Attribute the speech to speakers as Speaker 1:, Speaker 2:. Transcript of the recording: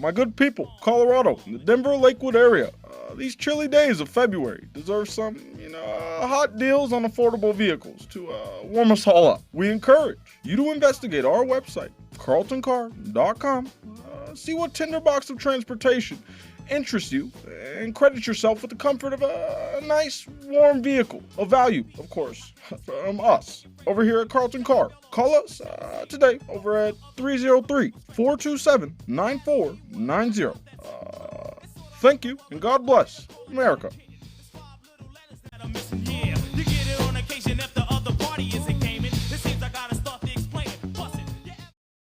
Speaker 1: my good people, Colorado, in the Denver, Lakewood area. These chilly days of February deserve some, hot deals on affordable vehicles to warm us all up. We encourage you to investigate our website, carltoncar.com, see what tinderbox of transportation interests you, and credit yourself with the comfort of a nice, warm vehicle of value, of course, from us over here at Carlton Car. Call us today over at 303-427-9490. Thank you, and God bless America.